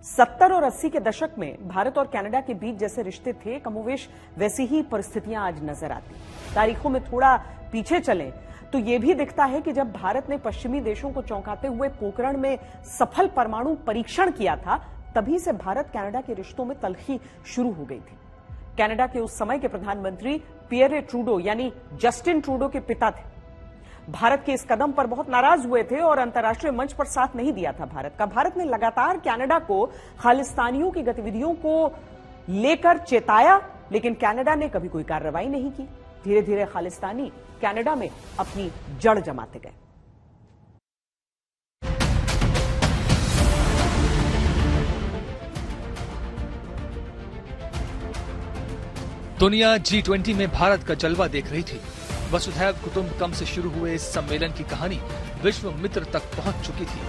70 और 80 के दशक में भारत और कनाडा के बीच जैसे रिश्ते थे, कमोवेश वैसी ही परिस्थितियां आज नजर आती। तारीखों में थोड़ा पीछे चलें तो यह भी दिखता है कि जब भारत ने पश्चिमी देशों को चौंकाते हुए पोखरण में सफल परमाणु परीक्षण किया था, तभी से भारत कनाडा के रिश्तों में तल्खी शुरू हो गई थी। कनाडा के उस समय के प्रधानमंत्री पियरे ट्रूडो यानी जस्टिन ट्रूडो के पिता थे। भारत के इस कदम पर बहुत नाराज हुए थे और अंतर्राष्ट्रीय मंच पर साथ नहीं दिया था भारत का। भारत ने लगातार कनाडा को खालिस्तानियों की गतिविधियों को लेकर चेताया, लेकिन कनाडा ने कभी कोई कार्रवाई नहीं की। धीरे धीरे खालिस्तानी कनाडा में अपनी जड़ जमाते गए। दुनिया G20 में भारत का जलवा देख रही थी। वसुधैव कुटुंबकम से शुरू हुए इस सम्मेलन की कहानी विश्व मित्र तक पहुंच चुकी थी।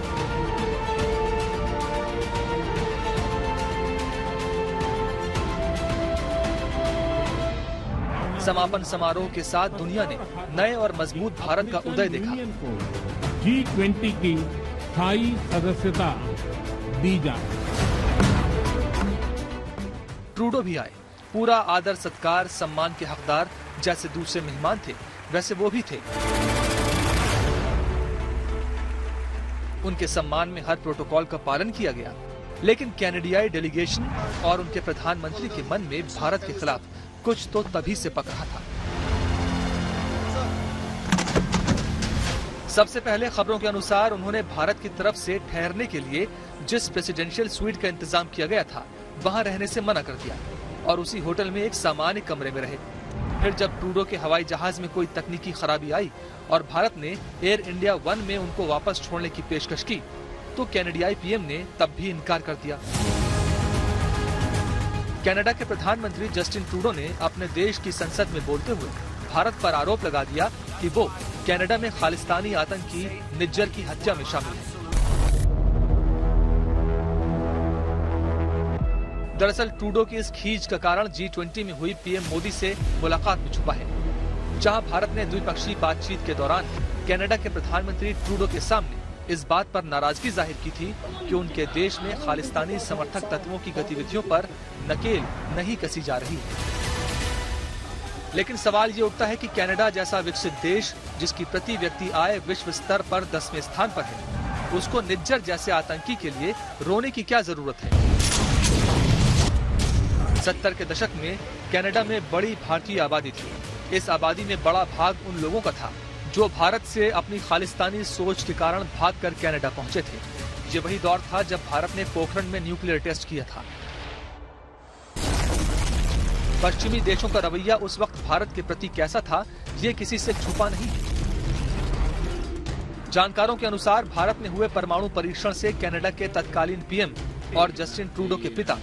समापन समारोह के साथ दुनिया ने नए और मजबूत भारत का उदय देखा। G20 की स्थायी सदस्यता दी जाए। ट्रूडो भी आए। पूरा आदर सत्कार सम्मान के हकदार जैसे दूसरे मेहमान थे वैसे वो भी थे। उनके सम्मान में हर प्रोटोकॉल का पालन किया गया, लेकिन कैनेडियाई डेलीगेशन और उनके प्रधानमंत्री के मन में भारत के खिलाफ कुछ तो तभी से पक रहा था। सबसे पहले खबरों के अनुसार उन्होंने भारत की तरफ से ठहरने के लिए जिस प्रेसिडेंशियल स्वीट का इंतजाम किया गया था वहां रहने से मना कर दिया और उसी होटल में एक सामान्य कमरे में रहे। फिर जब ट्रूडो के हवाई जहाज में कोई तकनीकी खराबी आई और भारत ने एयर इंडिया 1 में उनको वापस छोड़ने की पेशकश की, तो कैनेडियाई पीएम ने तब भी इनकार कर दिया। कनाडा के प्रधानमंत्री जस्टिन ट्रूडो ने अपने देश की संसद में बोलते हुए भारत पर आरोप लगा दिया कि वो कनाडा में खालिस्तानी आतंकी निज्जर की हत्या में शामिल है। दरअसल ट्रूडो की इस खींच का कारण G20 में हुई पीएम मोदी से मुलाकात में छुपा है, जहां भारत ने द्विपक्षीय बातचीत के दौरान कनाडा के प्रधानमंत्री ट्रूडो के सामने इस बात पर नाराजगी जाहिर की थी कि उनके देश में खालिस्तानी समर्थक तत्वों की गतिविधियों पर नकेल नहीं कसी जा रही है। लेकिन सवाल ये उठता है कि कनाडा जैसा विकसित देश, जिसकी प्रति व्यक्ति आय विश्व स्तर पर 10वें स्थान पर है, उसको निज्जर जैसे आतंकी के लिए रोने की क्या जरूरत है। 70 के दशक में कनाडा में बड़ी भारतीय आबादी थी। इस आबादी में बड़ा भाग उन लोगों का था जो भारत से अपनी खालिस्तानी सोच के कारण भागकर कनाडा पहुंचे थे। ये वही दौर था जब भारत ने पोखरण में न्यूक्लियर टेस्ट किया था। पश्चिमी देशों का रवैया उस वक्त भारत के प्रति कैसा था, ये किसी से छुपा नहीं। जानकारों के अनुसार भारत में हुए परमाणु परीक्षण से कनाडा के तत्कालीन पीएम और जस्टिन ट्रूडो के पिता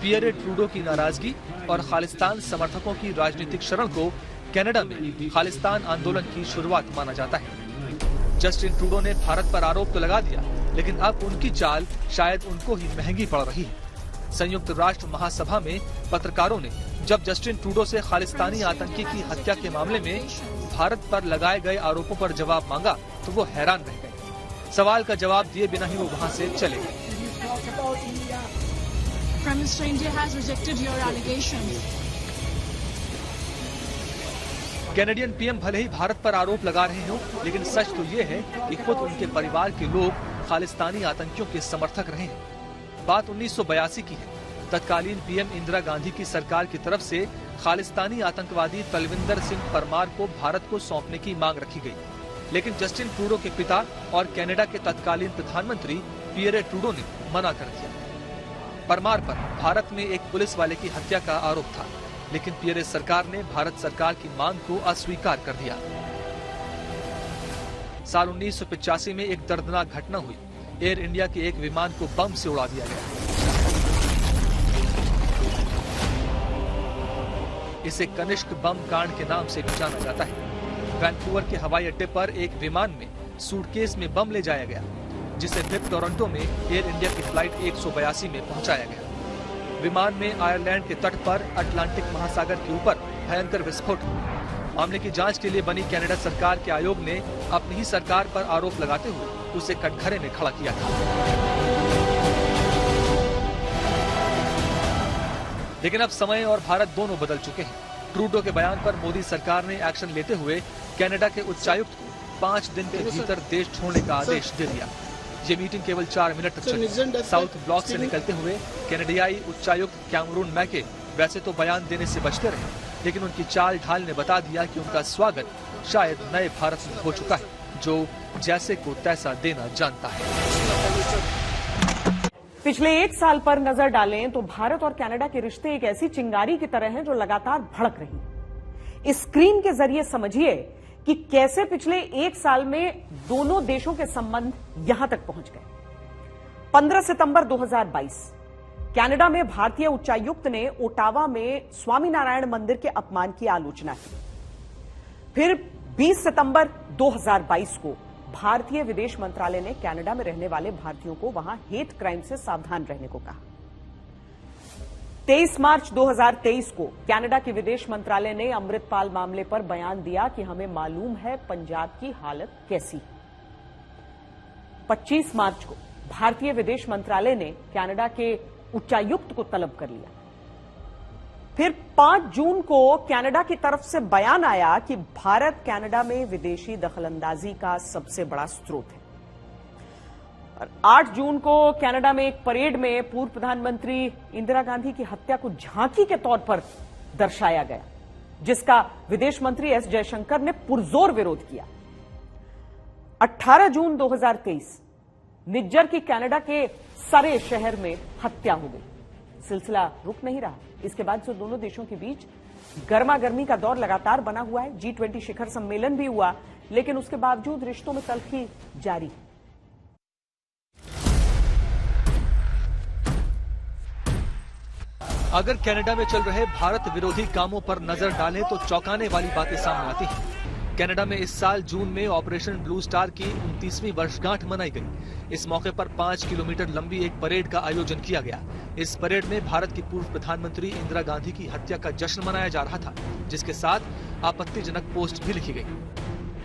पियरे ट्रूडो की नाराजगी और खालिस्तान समर्थकों की राजनीतिक शरण को कनाडा में खालिस्तान आंदोलन की शुरुआत माना जाता है। जस्टिन ट्रूडो ने भारत पर आरोप तो लगा दिया, लेकिन अब उनकी चाल शायद उनको ही महंगी पड़ रही है। संयुक्त राष्ट्र महासभा में पत्रकारों ने जब जस्टिन ट्रूडो से खालिस्तानी आतंकी की हत्या के मामले में भारत पर लगाए गए आरोपों पर जवाब मांगा तो वो हैरान रह गए। सवाल का जवाब दिए बिना ही वो वहाँ से चले गए। Prime Minister, India has rejected your allegations. Canadian PM भले ही भारत पर आरोप लगा रहे हों, लेकिन सच तो ये है कि खुद उनके परिवार के लोग खालिस्तानी आतंकियों के समर्थक रहे हैं। बात 1982 की है। तत्कालीन पीएम इंदिरा गांधी की सरकार की तरफ से खालिस्तानी आतंकवादी तलविंदर सिंह परमार को भारत को सौंपने की मांग रखी गई, लेकिन जस्टिन ट्रूडो के पिता और कनाडा के तत्कालीन प्रधानमंत्री पियरे ट्रूडो ने मना कर दिया। परमार पर भारत में एक पुलिस वाले की हत्या का आरोप था, लेकिन पियरे सरकार ने भारत सरकार की मांग को अस्वीकार कर दिया। साल 1985 में एक दर्दनाक घटना हुई। एयर इंडिया के एक विमान को बम से उड़ा दिया गया। इसे कनिष्क बम कांड के नाम से भी जाना जाता है। वैंकूवर के हवाई अड्डे पर एक विमान में सूटकेस में बम ले जाया गया, जिसे फिर टोरंटो में एयर इंडिया की फ्लाइट 182 में पहुंचाया गया। विमान में आयरलैंड के तट पर अटलांटिक महासागर के ऊपर भयंकर विस्फोट। मामले की जांच के लिए बनी कनाडा सरकार के आयोग ने अपनी ही सरकार पर आरोप लगाते हुए उसे कटघरे में खड़ा किया था। लेकिन अब समय और भारत दोनों बदल चुके हैं। ट्रूडो के बयान पर मोदी सरकार ने एक्शन लेते हुए कनाडा के उच्चायुक्त को 5 दिन के भीतर देश छोड़ने का आदेश दे दिया। ये मीटिंग केवल 4 मिनट तक चली। साउथ ब्लॉक से निकलते हुए कनाडियाई उच्चायुक्त कैमरून मैके वैसे तो बयान देने से बचते रहे, लेकिन उनकी चाल ढाल ने बता दिया कि उनका स्वागत शायद नए भारत में हो चुका है, जो जैसे को तैसा देना जानता है। पिछले 1 साल पर नजर डालें तो भारत और कनाडा के रिश्ते एक ऐसी चिंगारी की तरह हैं जो लगातार भड़क रही है। इस स्क्रीन के जरिए समझिए कि कैसे पिछले 1 साल में दोनों देशों के संबंध यहां तक पहुंच गए। 15 सितंबर 2022 कनाडा में भारतीय उच्चायुक्त ने ओटावा में स्वामीनारायण मंदिर के अपमान की आलोचना की। फिर 20 सितंबर 2022 को भारतीय विदेश मंत्रालय ने कनाडा में रहने वाले भारतीयों को वहां हेट क्राइम से सावधान रहने को कहा। 23 मार्च 2023 को कनाडा के विदेश मंत्रालय ने अमृतपाल मामले पर बयान दिया कि हमें मालूम है पंजाब की हालत कैसी है। 25 मार्च को भारतीय विदेश मंत्रालय ने कनाडा के उच्चायुक्त को तलब कर लिया। फिर 5 जून को कनाडा की तरफ से बयान आया कि भारत कनाडा में विदेशी दखलंदाजी का सबसे बड़ा स्रोत है। और 8 जून को कनाडा में एक परेड में पूर्व प्रधानमंत्री इंदिरा गांधी की हत्या को झांकी के तौर पर दर्शाया गया, जिसका विदेश मंत्री एस जयशंकर ने पुरजोर विरोध किया। 18 जून 2023 निज्जर की कनाडा के सरे शहर में हत्या हो गई। सिलसिला रुक नहीं रहा। इसके बाद से दोनों देशों के बीच गर्मा गर्मी का दौर लगातार बना हुआ है। G20 शिखर सम्मेलन भी हुआ, लेकिन उसके बावजूद रिश्तों में तल्खी जारी है। अगर कनाडा में चल रहे भारत विरोधी कामों पर नजर डालें तो चौंकाने वाली बातें सामने आती हैं। कनाडा में इस साल जून में ऑपरेशन ब्लू स्टार की 29वीं वर्षगांठ मनाई गई। इस मौके पर 5 किलोमीटर लंबी एक परेड का आयोजन किया गया। इस परेड में भारत की पूर्व प्रधानमंत्री इंदिरा गांधी की हत्या का जश्न मनाया जा रहा था, जिसके साथ आपत्तिजनक पोस्ट भी लिखी गई।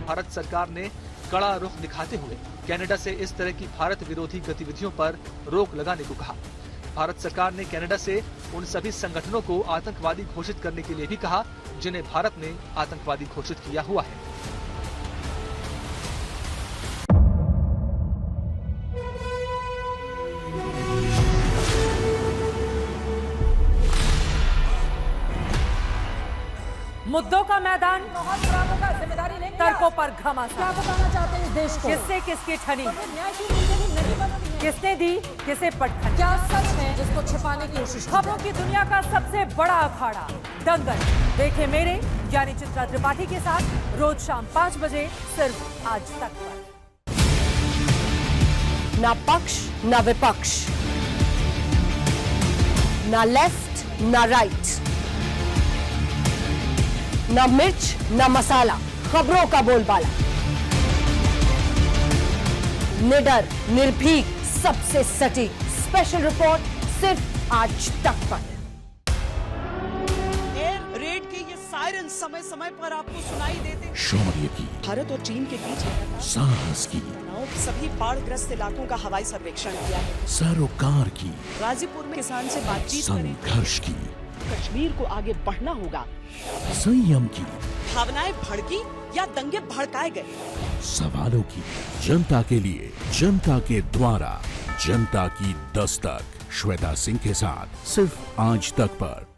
भारत सरकार ने कड़ा रुख दिखाते हुए कनाडा से इस तरह की भारत विरोधी गतिविधियों पर रोक लगाने को कहा। भारत सरकार ने कनाडा से उन सभी संगठनों को आतंकवादी घोषित करने के लिए भी कहा जिन्हें भारत ने आतंकवादी घोषित किया हुआ है। मुद्दों का मैदान, तर्कों पर घमासान। क्या बताना चाहते हैं इस देश को? किससे किसकी ठनी, किसने दी किसे पटखनी, क्या सच है जिसको छिपाने की कोशिश। खबरों की दुनिया का सबसे बड़ा अखाड़ा दंगल देखे मेरे यानी चित्रा त्रिपाठी के साथ रोज शाम 5 बजे सिर्फ आज तक पर। ना पक्ष ना विपक्ष, ना लेफ्ट ना राइट, ना मिर्च ना मसाला, खबरों का बोलबाला, निडर निर्भीक सबसे सटीक स्पेशल रिपोर्ट सिर्फ आज तक पर। एयर रेड के ये सायरन समय समय पर आपको सुनाई देते। शौर्य की, भारत और चीन के बीच साहस की, सभी बाढ़ग्रस्त इलाकों का हवाई सर्वेक्षण किया है। सरोकार की, गाजीपुर में किसान से बातचीत करें। संघर्ष की, कश्मीर को आगे बढ़ना होगा। संयम की, भावनाएं भड़की या दंगे भड़काए गए। सवालों की, जनता के लिए, जनता के द्वारा, जनता की दस्तक। श्वेता सिंह के साथ सिर्फ आज तक पर।